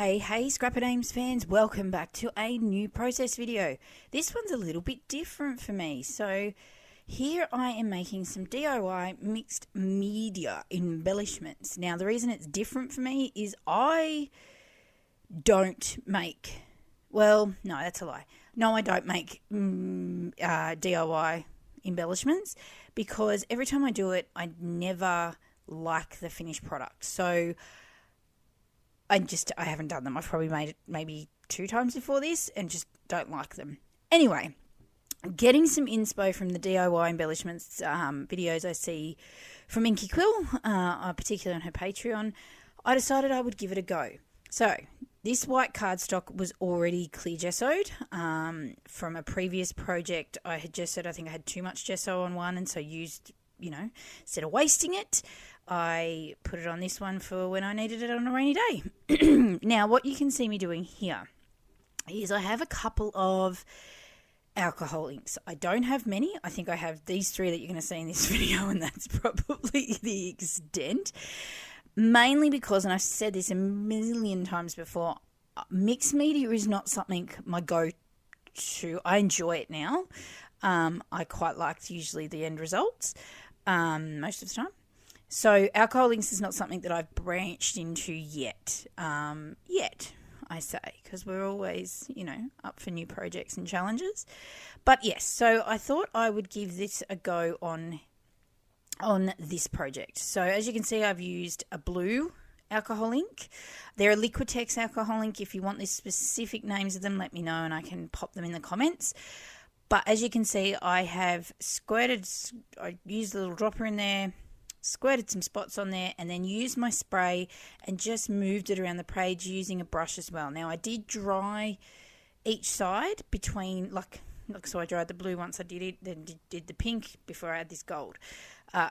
Hey Scrapper Names fans, welcome back to a new process video. This one's a little bit different for me. So here I am making some DIY mixed media embellishments. Now the reason it's different for me is I don't make, well, no, that's a lie. No, I don't make DIY embellishments because every time I do it, I never like the finished product. So I haven't done them. I've probably made it maybe 2 times before this and just don't like them. Anyway, getting some inspo from the DIY embellishments videos I see from Inky Quill, particularly on her Patreon, I decided I would give it a go. So this white cardstock was already clear gessoed from a previous project. I had gessoed, I think I had too much gesso on one, and so used, instead of wasting it, I put it on this one for when I needed it on a rainy day. Now, what you can see me doing here is I have a couple of alcohol inks. I don't have many. I think I have these 3 that you're going to see in this video, and that's probably the extent. Mainly because, and I've said this a million times before, mixed media is not something my go-to. I enjoy it now. I quite like usually the end results most of the time. So alcohol inks is not something that I've branched into yet. I say, because we're always, up for new projects and challenges. But yes, so I thought I would give this a go on this project. So as you can see, I've used a blue alcohol ink. They're a Liquitex alcohol ink. If you want the specific names of them, let me know and I can pop them in the comments. But as you can see, I have I used a little dropper in there, squirted some spots on there, and then used my spray and just moved it around the page using a brush as well. Now I did dry each side between, so I dried the blue once I did it, then did the pink before I had this gold.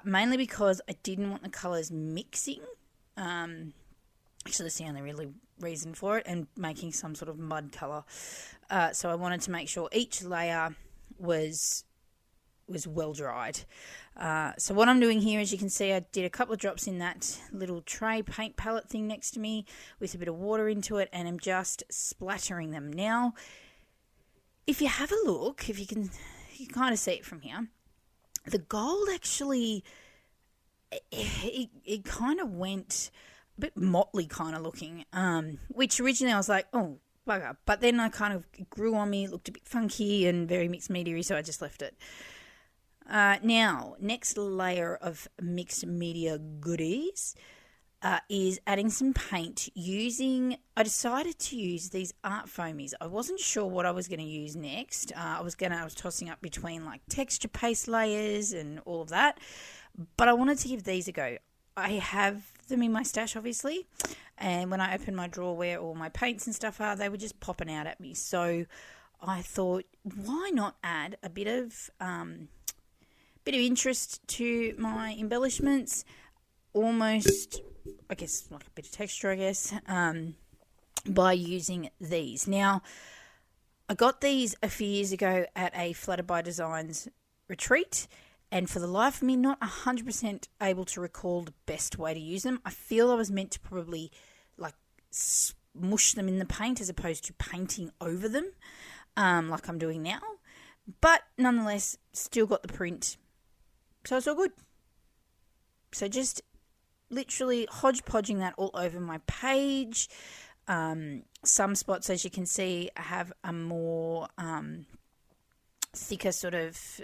Mainly because I didn't want the colours mixing. Actually, that's the only really reason for it, and making some sort of mud colour. So I wanted to make sure each layer was well dried. So what I'm doing here, as you can see, I did a couple of drops in that little tray paint palette thing next to me with a bit of water into it, and I'm just splattering them. Now, if you have a look, you can kind of see it from here, the gold actually, it kind of went a bit motley kind of looking, which originally I was like, oh, bugger. But then I kind of grew on me, it looked a bit funky and very mixed media, so I just left it. Now, next layer of mixed media goodies is adding some paint I decided to use these art foamies. I wasn't sure what I was going to use next. I was tossing up between like texture paste layers and all of that, but I wanted to give these a go. I have them in my stash, obviously, and when I open my drawer where all my paints and stuff are, they were just popping out at me. So I thought, why not add a bit of interest to my embellishments, almost, I guess, like a bit of texture, by using these. Now, I got these a few years ago at a Flattered by Designs retreat, and for the life of me, not 100% able to recall the best way to use them. I feel I was meant to probably smush them in the paint as opposed to painting over them, like I'm doing now. But nonetheless, still got the print. So it's all good. So just literally hodgepodging that all over my page. Some spots, as you can see, have a more thicker sort of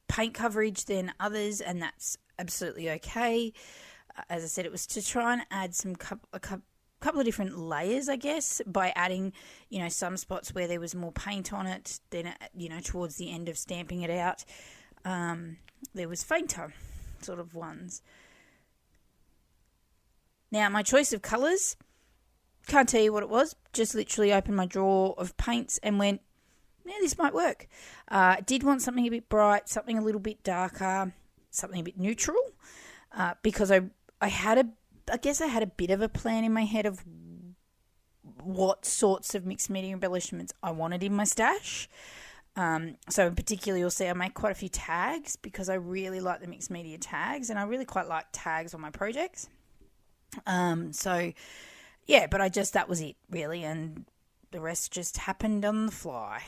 paint coverage than others, and that's absolutely okay. As I said, it was to try and add a couple of different layers, I guess, by adding, some spots where there was more paint on it, then, towards the end of stamping it out, there was fainter sort of ones. Now, my choice of colours, can't tell you what it was, just literally opened my drawer of paints and went, yeah, this might work. Did want something a bit bright, something a little bit darker, something a bit neutral, because I had a bit of a plan in my head of what sorts of mixed media embellishments I wanted in my stash. So in particular, you'll see I make quite a few tags because I really like the mixed media tags, and I really quite like tags on my projects. So yeah, but that was it, really, and the rest just happened on the fly.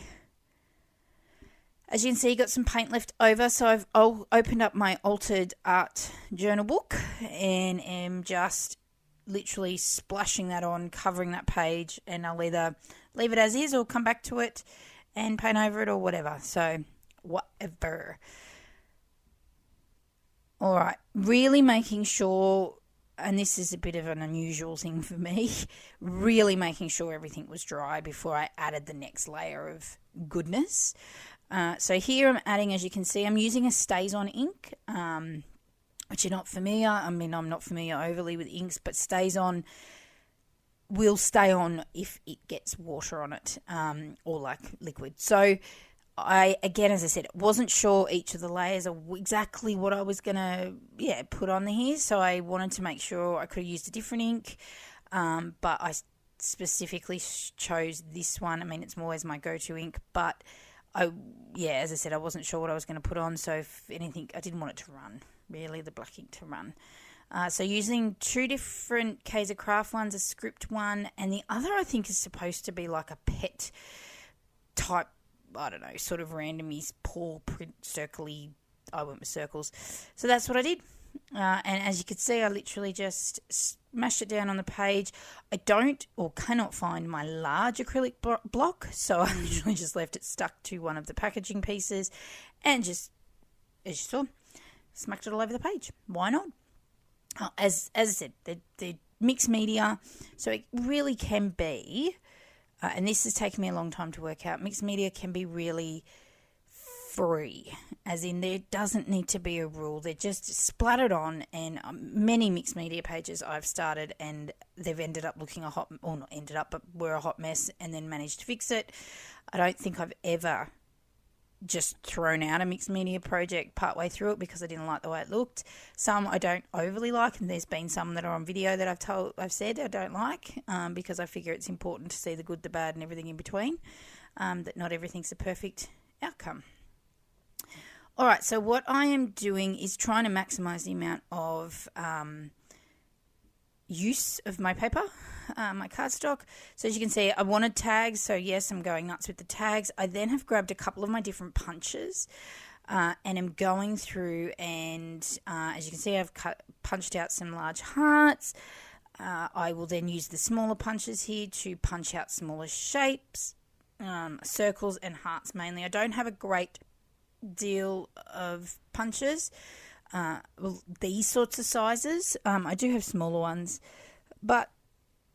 As you can see, got some paint left over, so I've opened up my altered art journal book and am just literally splashing that on, covering that page, and I'll either leave it as is or come back to it and paint over it or whatever. So, whatever. All right, really making sure, and this is a bit of an unusual thing for me, really making sure everything was dry before I added the next layer of goodness. So here I'm adding, as you can see, I'm using a Stays-On ink, which you're not familiar. I mean, I'm not familiar overly with inks, but Stays-On will stay on if it gets water on it, or like liquid. So again, as I said, wasn't sure each of the layers of exactly what I was going to, put on here. So I wanted to make sure I could have used a different ink, but I specifically chose this one. I mean, it's always my go-to ink, but as I said, I wasn't sure what I was going to put on, so if anything, I didn't want it to run, really, the black ink to run. So using two different Kaiser Craft ones, a script one, and the other I think is supposed to be like a pet type, I don't know, sort of randomly paw print circly. I went with circles. So that's what I did. And as you can see, I literally just smashed it down on the page. I don't or cannot find my large acrylic block, so I literally just left it stuck to one of the packaging pieces and just, as you saw, smacked it all over the page. Why not? As I said, they're mixed media, so it really can be, and this has taken me a long time to work out, mixed media can be really free, as in there doesn't need to be a rule. They're just splattered on, and many mixed media pages I've started and they've ended up looking were a hot mess and then managed to fix it. I don't think I've ever just thrown out a mixed media project partway through it because I didn't like the way it looked. Some I don't overly like, and there's been some that are on video that I've said I don't like, because I figure it's important to see the good, the bad, and everything in between, that not everything's a perfect outcome. All right, so what I am doing is trying to maximize the amount of use of my paper, my cardstock. So as you can see, I wanted tags, so yes, I'm going nuts with the tags. I then have grabbed a couple of my different punches and am going through and, as you can see, I've punched out some large hearts. I will then use the smaller punches here to punch out smaller shapes, circles and hearts mainly. I don't have a great deal of punches, these sorts of sizes. I do have smaller ones, but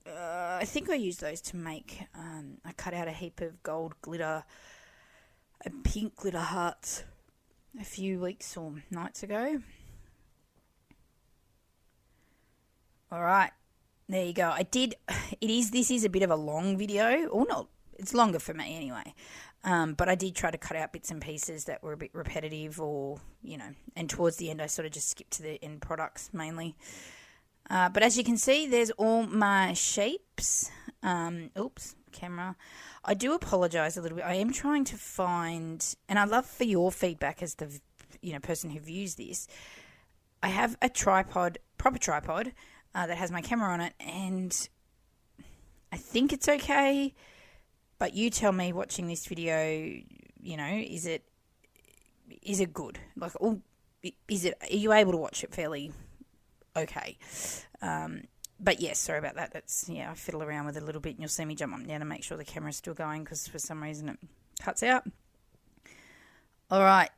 I think I use those to make, I cut out a heap of gold glitter and pink glitter hearts a few weeks or nights ago. Alright, there you go. This is a bit of a long video, or not, it's longer for me anyway. But I did try to cut out bits and pieces that were a bit repetitive, or, and towards the end I sort of just skipped to the end products mainly. But as you can see, there's all my shapes. Oops, camera. I do apologise a little bit. I am trying to find, and I'd love for your feedback as the, person who views this. I have a proper tripod, that has my camera on it, and I think it's okay. But you tell me, watching this video, is it good? Like, are you able to watch it fairly okay? But yes, sorry about that. I fiddle around with it a little bit, and you'll see me jump up and down to make sure the camera's still going, because for some reason it cuts out. All right,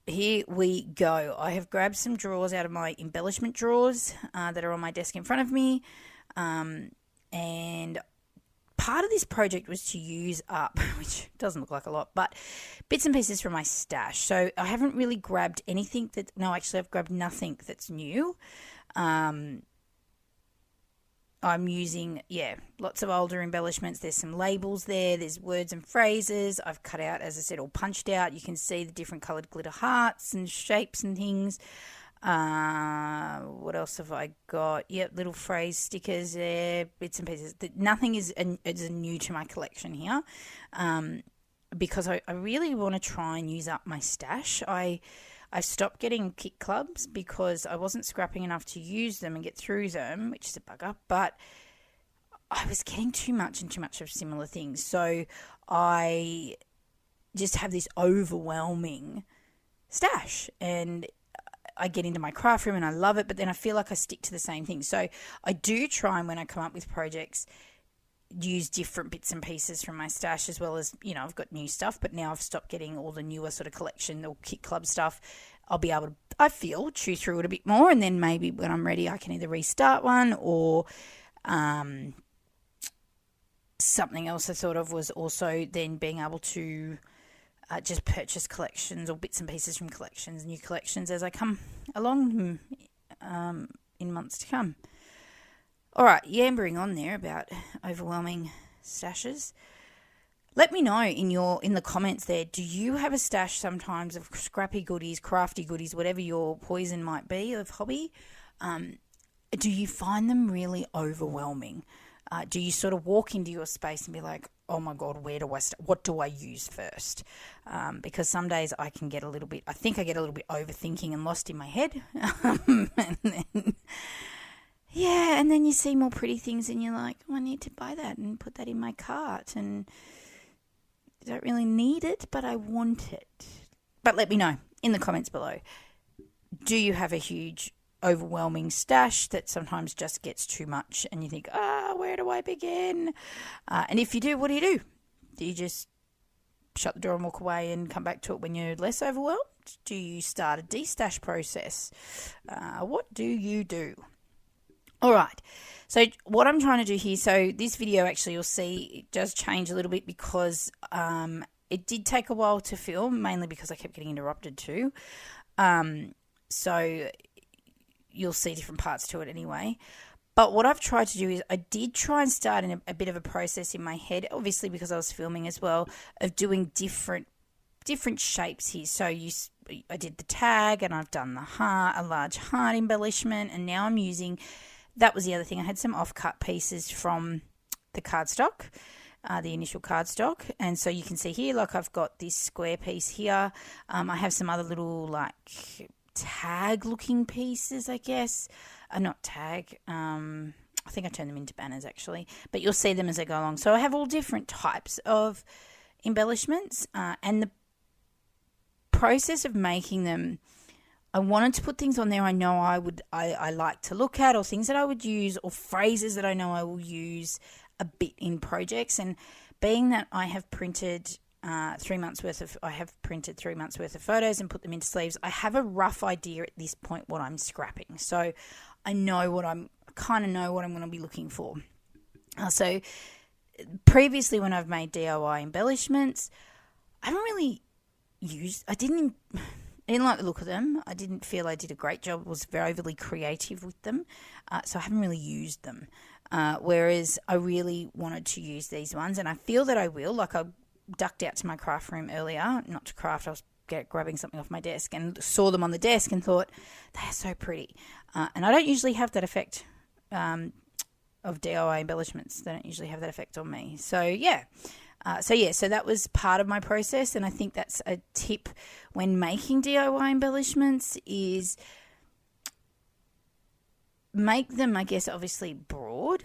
here we go. I have grabbed some drawers out of my embellishment drawers that are on my desk in front of me, and part of this project was to use up, which doesn't look like a lot, but bits and pieces from my stash. So I haven't really grabbed anything I've grabbed nothing that's new. I'm using, lots of older embellishments. There's some labels there. There's words and phrases. I've cut out, as I said, all punched out. You can see the different coloured glitter hearts and shapes and things. What else have I got? Yep, little phrase stickers there, bits and pieces. Nothing is new to my collection here, because I really want to try and use up my stash. I stopped getting kit clubs because I wasn't scrapping enough to use them and get through them, which is a bugger. But I was getting too much and too much of similar things. So I just have this overwhelming stash, and I get into my craft room and I love it, but then I feel like I stick to the same thing. So I do try, and when I come up with projects, use different bits and pieces from my stash, as well as, I've got new stuff, but now I've stopped getting all the newer sort of collection or kit club stuff. I'll be able to, I feel, chew through it a bit more, and then maybe when I'm ready I can either restart one, or something else I thought of was also then being able to just purchase collections or bits and pieces from collections, new collections, as I come along in months to come. All right, yammering on there about overwhelming stashes. Let me know in the comments there, do you have a stash sometimes of scrappy goodies, crafty goodies, whatever your poison might be of hobby? Do you find them really overwhelming? Do you sort of walk into your space and be like, oh my God, where do I start? What do I use first? Because some days I get a little bit overthinking and lost in my head. And then you see more pretty things and you're like, oh, I need to buy that and put that in my cart, and I don't really need it, but I want it. But let me know in the comments below. Do you have a huge overwhelming stash that sometimes just gets too much and you think, where do I begin? And if you do, what do? Do you just shut the door and walk away and come back to it when you're less overwhelmed? Do you start a destash process? What do you do? All right, so what I'm trying to do here, so this video actually you'll see it does change a little bit because it did take a while to film, mainly because I kept getting interrupted too. So you'll see different parts to it anyway. But what I've tried to do is I did try and start in a bit of a process in my head, obviously because I was filming as well, of doing different shapes here. So I did the tag, and I've done the heart, a large heart embellishment, and now I'm using... That was the other thing. I had some off-cut pieces from the cardstock, the initial cardstock. And so you can see here, like I've got this square piece here. I have some other little like tag-looking pieces, I guess. Not tag. I think I turned them into banners actually. But you'll see them as I go along. So I have all different types of embellishments. And the process of making them... I wanted to put things on there I know I like to look at, or things that I would use, or phrases that I know I will use a bit in projects. And being that I have printed 3 months worth of photos and put them into sleeves, I have a rough idea at this point what I'm scrapping. So I kind of know what I'm going to be looking for. So previously when I've made DIY embellishments, I didn't like the look of them. I didn't feel I did a great job. I was very overly creative with them. So I haven't really used them. Whereas I really wanted to use these ones, and I feel that I will. Like I ducked out to my craft room earlier, not to craft, I was grabbing something off my desk and saw them on the desk and thought, they are so pretty. And I don't usually have that effect of DIY embellishments. They don't usually have that effect on me. So so that was part of my process, and I think that's a tip when making DIY embellishments is make them, I guess, obviously broad,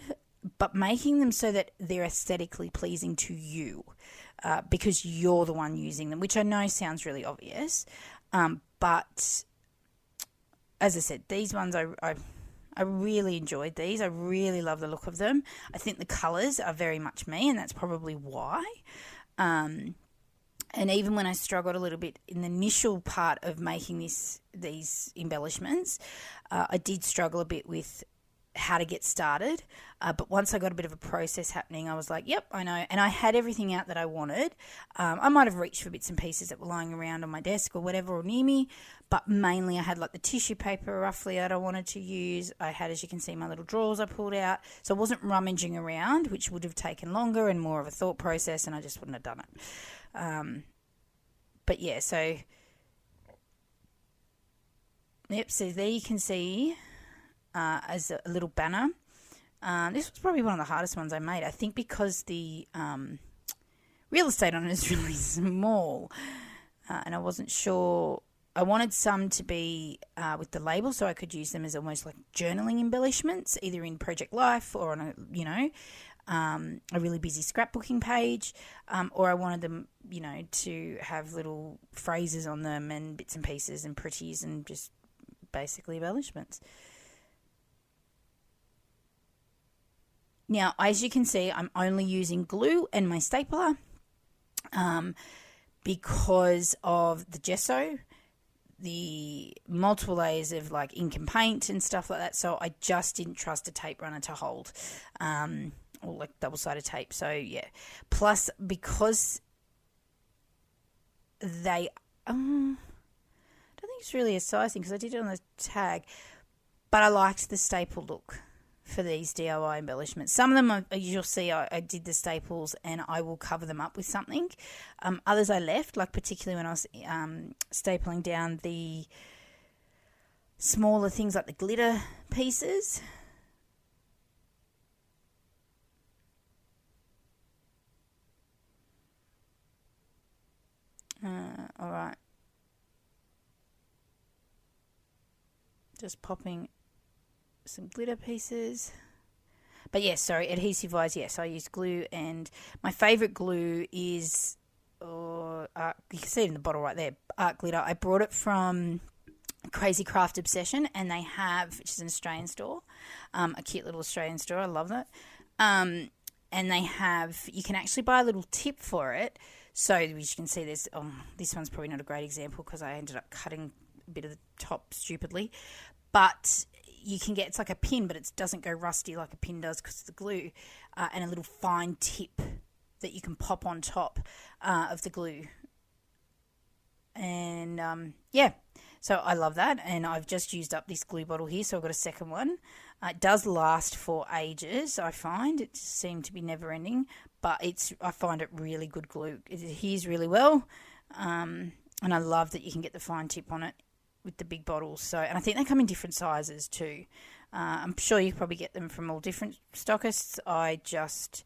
but making them so that they're aesthetically pleasing to you because you're the one using them, which I know sounds really obvious, but as I said, these ones I really enjoyed these. I really love the look of them. I think the colours are very much me, and that's probably why. And even when I struggled a little bit in the initial part of making these embellishments, I did struggle a bit with how to get started. But once I got a bit of a process happening, I was like, yep, I know. And I had everything out that I wanted. I might have reached for bits and pieces that were lying around on my desk or whatever, or near me. But mainly I had like the tissue paper roughly that I wanted to use. I had, as you can see, my little drawers I pulled out. So I wasn't rummaging around, which would have taken longer and more of a thought process, and I just wouldn't have done it. But yeah, so... Yep, so there you can see... as a little banner. This was probably one of the hardest ones I made. I think because the real estate on it is really small, and I wasn't sure. I wanted some to be with the label so I could use them as almost like journaling embellishments, either in Project Life or on a really busy scrapbooking page, or I wanted them, to have little phrases on them and bits and pieces and pretties and just basically embellishments. Now, as you can see, I'm only using glue and my stapler because of the gesso, the multiple layers of like ink and paint and stuff like that. So I just didn't trust a tape runner to hold, or like double-sided tape. So yeah, plus because they, I don't think it's really a size thing because I did it on the tag, but I liked the staple look for these DIY embellishments. Some of them, you'll see I did the staples and I will cover them up with something. Others I left, like particularly when I was stapling down the smaller things like the glitter pieces. All right. Just popping some glitter pieces. But yes, sorry, adhesive wise, yes, I use glue, and my favourite glue is, you can see it in the bottle right there, art glitter. I brought it from Crazy Craft Obsession, and they have, which is an Australian store, a cute little Australian store, I love that. And they have, you can actually buy a little tip for it. So as you can see, there's, this one's probably not a great example because I ended up cutting a bit of the top stupidly. But you can get, it's like a pin, but it doesn't go rusty like a pin does because of the glue, and a little fine tip that you can pop on top of the glue. And yeah, so I love that, and I've just used up this glue bottle here, so I've got a second one. It does last for ages, I find. It seemed to be never ending, but I find it really good glue. It adheres really well, and I love that you can get the fine tip on it with the big bottles. So, and I think they come in different sizes too. I'm sure you probably get them from all different stockists. I just,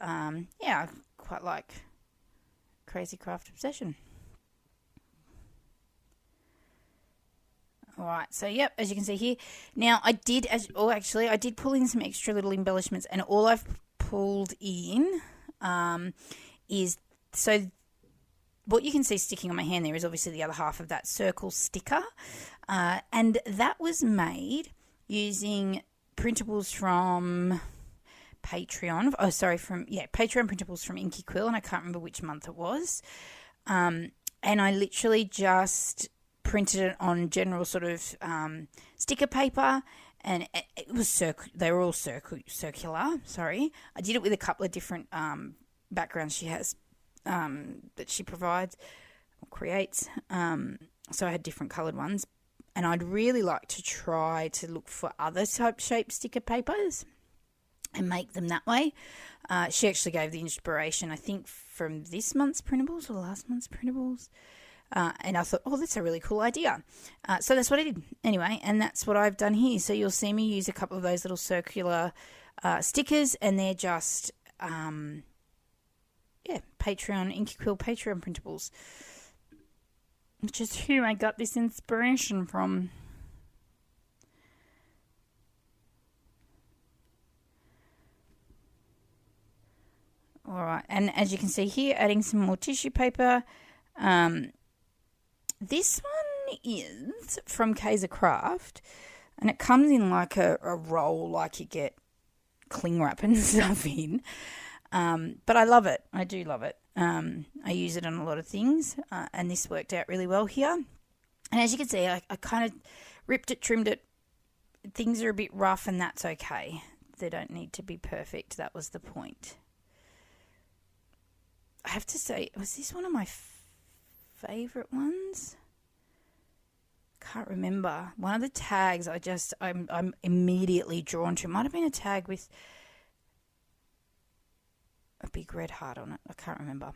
I quite like Crazy Craft Obsession. All right, so yep, as you can see here. Now I did pull in some extra little embellishments, and all I've pulled in is, so what you can see sticking on my hand there is obviously the other half of that circle sticker, and that was made using printables from Patreon. Patreon printables from Inky Quill, and I can't remember which month it was. And I literally just printed it on general sort of sticker paper, and it was they were all circular. Sorry, I did it with a couple of different backgrounds she has. That she provides or creates. So I had different coloured ones, and I'd really like to try to look for other type shape sticker papers and make them that way. She actually gave the inspiration, I think, from this month's printables or last month's printables. And I thought, that's a really cool idea. So that's what I did. Anyway, and that's what I've done here. So you'll see me use a couple of those little circular stickers, and they're just Patreon, Inky Quill Patreon printables, which is who I got this inspiration from. All right, and as you can see here, adding some more tissue paper. This one is from Kaiser Craft, and it comes in like a roll, like you get cling wrap and stuff in. But I love it. I do love it. I use it on a lot of things, and this worked out really well here. And as you can see, I kind of ripped it, trimmed it. Things are a bit rough, and that's okay. They don't need to be perfect. That was the point. I have to say, was this one of my favourite ones? Can't remember. One of the tags I'm immediately drawn to. It might have been a tag with a big red heart on it. I can't remember.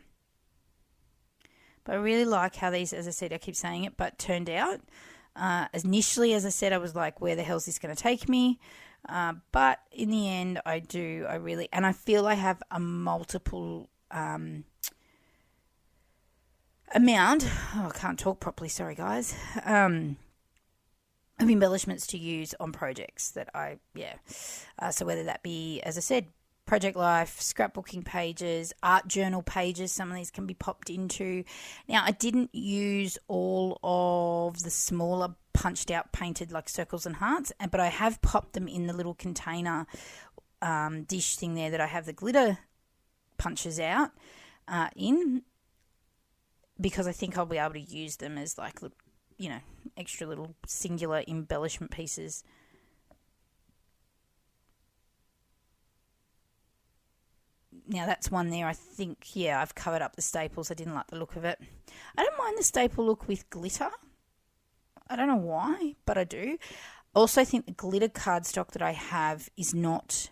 But I really like how these, as I said, I keep saying it, but turned out. Initially, as I said, I was like, where the hell is this going to take me? But in the end, I really, and I feel I have a multiple amount, I can't talk properly, sorry guys, of embellishments to use on projects that so whether that be, as I said, project life, scrapbooking pages, art journal pages. Some of these can be popped into. Now, I didn't use all of the smaller punched out painted like circles and hearts, but I have popped them in the little container dish thing there that I have the glitter punches out in, because I think I'll be able to use them as like, you know, extra little singular embellishment pieces. Now that's one there. I think, yeah, I've covered up the staples. I didn't like the look of it. I don't mind the staple look with glitter. I don't know why, but I do. Also think the glitter cardstock that I have is not,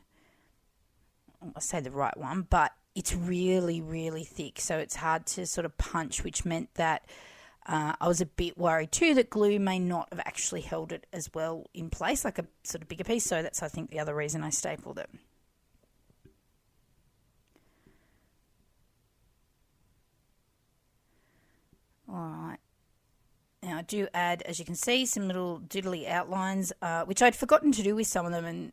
I say the right one, but it's really, really thick. So it's hard to sort of punch, which meant that I was a bit worried too that glue may not have actually held it as well in place, like a sort of bigger piece. So that's, I think, the other reason I stapled it. All right. Now I do add, as you can see, some little doodly outlines, which I'd forgotten to do with some of them, and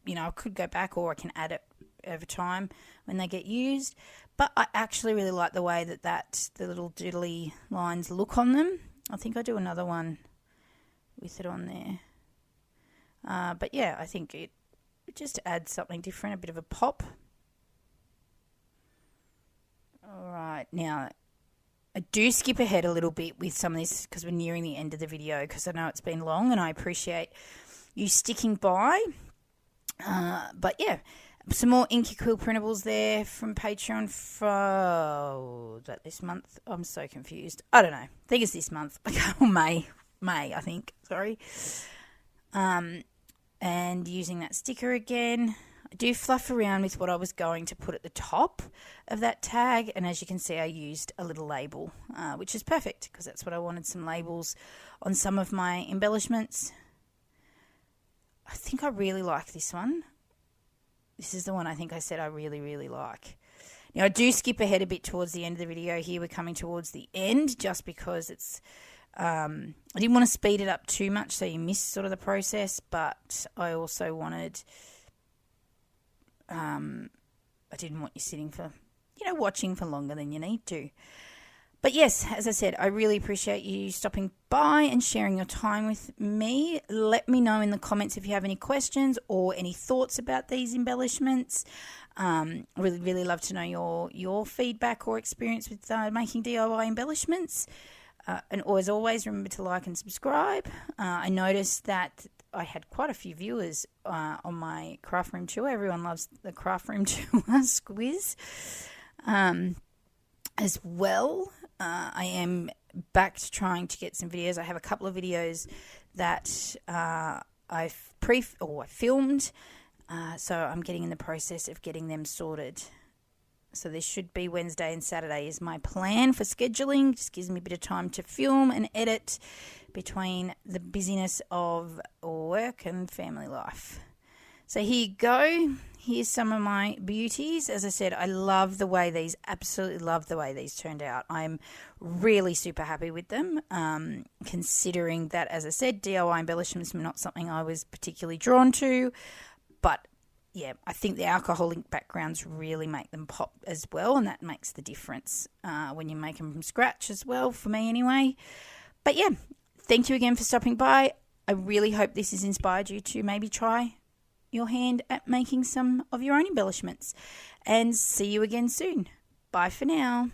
you know, I could go back or I can add it over time when they get used. But I actually really like the way that the little doodly lines look on them. I think I do another one with it on there. But yeah, I think it just adds something different, a bit of a pop. All right, now I do skip ahead a little bit with some of this because we're nearing the end of the video, because I know it's been long and I appreciate you sticking by. But yeah, some more Inky Quill printables there from Patreon for that this month. I'm so confused. I don't know. I think it's this month. Or May, I think. Sorry. And using that sticker again. I do fluff around with what I was going to put at the top of that tag, and as you can see, I used a little label, which is perfect because that's what I wanted, some labels on some of my embellishments. I think I really like this one. This is the one I think I said I really, really like. Now, I do skip ahead a bit towards the end of the video here. We're coming towards the end just because it's I didn't want to speed it up too much so you miss sort of the process, but I also wanted... I didn't want you sitting for, you know, watching for longer than you need to. But yes, as I said, I really appreciate you stopping by and sharing your time with me. Let me know in the comments if you have any questions or any thoughts about these embellishments. I really, really love to know your feedback or experience with making DIY embellishments. And as always, remember to like and subscribe. I noticed that I had quite a few viewers on my craft room tour. Everyone loves the craft room tour quiz. As well, I am back to trying to get some videos. I have a couple of videos that I've filmed, so I'm getting in the process of getting them sorted. So this should be Wednesday and Saturday is my plan for scheduling. Just gives me a bit of time to film and edit between the busyness of work and family life. So here you go. Here's some of my beauties. As I said, I love the way these, absolutely love the way these turned out. I'm really super happy with them, considering that, as I said, DIY embellishments were not something I was particularly drawn to, but yeah, I think the alcohol ink backgrounds really make them pop as well, and that makes the difference when you make them from scratch as well, for me anyway. But yeah, thank you again for stopping by. I really hope this has inspired you to maybe try your hand at making some of your own embellishments, and see you again soon. Bye for now.